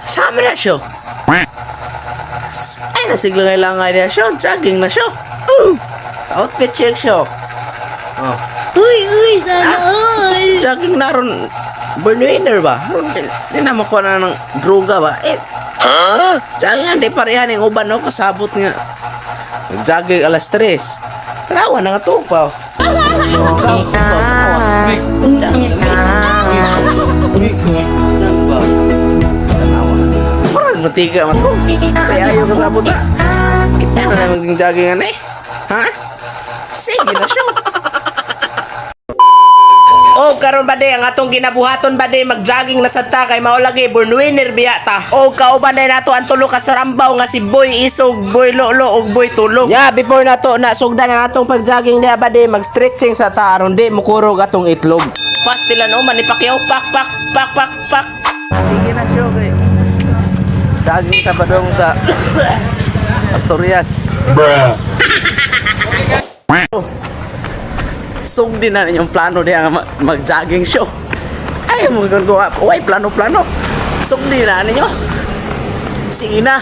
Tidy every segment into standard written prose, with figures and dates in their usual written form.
Sama na siya. Ay, nasigla kailangan niya siya. Jogging na siya. Outfit check siya. Oh. Uy, sana all. Jogging na ron. Burn winner ba? Ron, di na makuha na ng droga ba? Jogging di parehan yung uban no? Kasabot nga. Jogging alas 3. Tarawa na nga to pa. Jogging na ba? Tarawa. Parang matiga man to. Kaya ayaw kasabot na. Kita na naman sing joggingan eh. Ha? Sige na siya. O karon ba ang atong ginabuhaton ba mag-jogging na sad ta kay mao lagi born winner biya ta. O kauban nato ang tulo ka sarambaw nga si Boy Isog, Boy Lolo ug Boy Tulog. Yeah, before nato na sugdan na natong pag-jogging diha ba mag-stretching sa ta aron di mukurog atong itlog. Pastilan o manipakyaw pak. Sige na siya kay. Jogging ta ba dong sa Asturias. Bruh. Sugdi na yung plano diya mag-jogging show. Ay, magagawa. Uy, plano. Sugdi na ninyo. Sige na.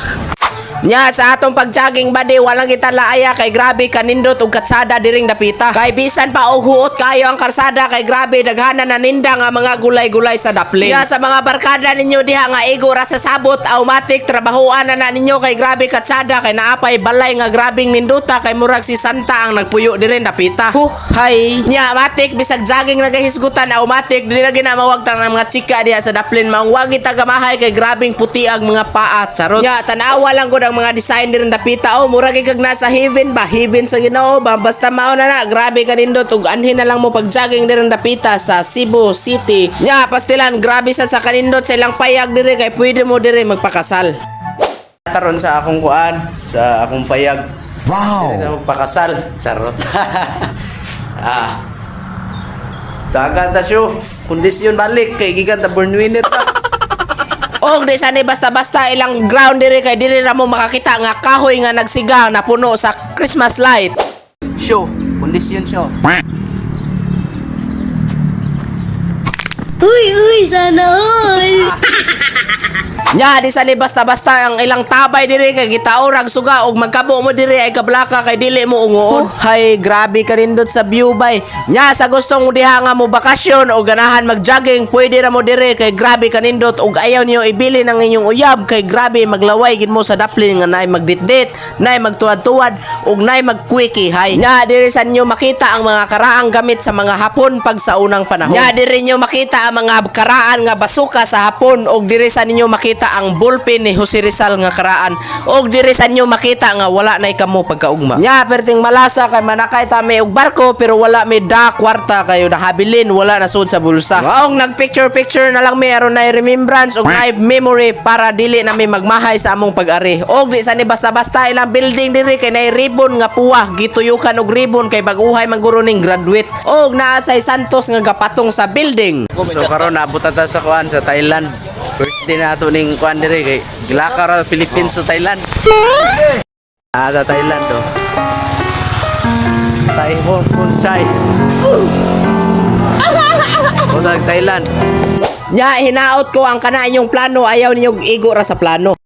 Nya sa atong pag-jogging badi walang kita laaya kay grabe kanindot ug katsada diring dapita. Kay bisan pa og huot kayo ang karsada kay grabe daghanan na ninda nga mga gulay-gulay sa daplin. Nya sa mga barkada ninyo diha nga igo ra sa sabot automatic trabahoan na ninyo kay grabe katsada kay naapay balay nga grabing ninduta kay murag si Santa ang nagpuyo diring dapita. Hay. Nya matik bisag jogging nagahisgutan automatic dili na ginamawagtang ng mga chika diha sa daplin mangwagi tagamahay kay grabing puti ang mga paa. Charot. Nya tanawa lang gud ang mga design din dapita murag kag nasa heaven ba heaven sa Ginoo ba basta mao na grabe ka nindot ug anhin na lang mo pag jogging din dapita sa Cebu City nya pastilan grabe sa kanindot sa ilang payag dire kay pwede mo dire magpakasal taron sa akong kuan sa akong payag magpakasal charot dagan ta siyo kondisyon balik kay gigan ta born winner ta. Og di sanay basta-basta ilang ground diri kay dili ra mo makakita nga kahoy nga nagsiga na puno sa Christmas light. Show, kondisyon show. Uy, sana all. Nya di sanay basta-basta ang ilang tabay diri kay gitaorag suga og magkabo mo diri ay kablaka kay dili mo ungoon. Hay, grabe ka nindot sa view bay. Nya sa gustong mo diha nga mo bakasyon o ganahan mag-jogging, pwede ra mo diri kay grabe ka nindot og ayaw niyo ibili ng inyong uyab kay grabe maglaway gid mo sa daplin nga nay magditdit, nay magtuwad-tuwad og nay magquickie. Hay. Nya diri sa inyo makita ang mga karaang gamit sa mga Hapon pag sa unang panahon. Nya diri niyo makita ang mga karaan nga basuka sa Hapon og diri sa ninyo makita ang ballpen ni Jose Rizal nga karaan og diri sa inyo makita nga wala nay kamo pagkaugma. Nya perting malasa kay manakay ta may og barko pero wala may kwarta kayo nakabilin wala na sud sa bulsa. Maong nagpicture na lang may aron nay remembrance og nay memory para dili na may magmahay sa among pag-ari. Og di sa ni basta-basta ilang building diri kay nay ribbon nga puwa gituyukan og ribbon kay bag-uhay maguro ning graduate. Og naa say Santos nga gapatong sa building. So karon naabot ta sa kuan sa Thailand. First day na ito ning kuan dire kay gilaka ra Philippines sa Thailand. Sa Thailand do. Taiwan Punchai. O Thailand. Nya hinaot ko ang kana inyong plano ayaw niyo igo ra sa plano.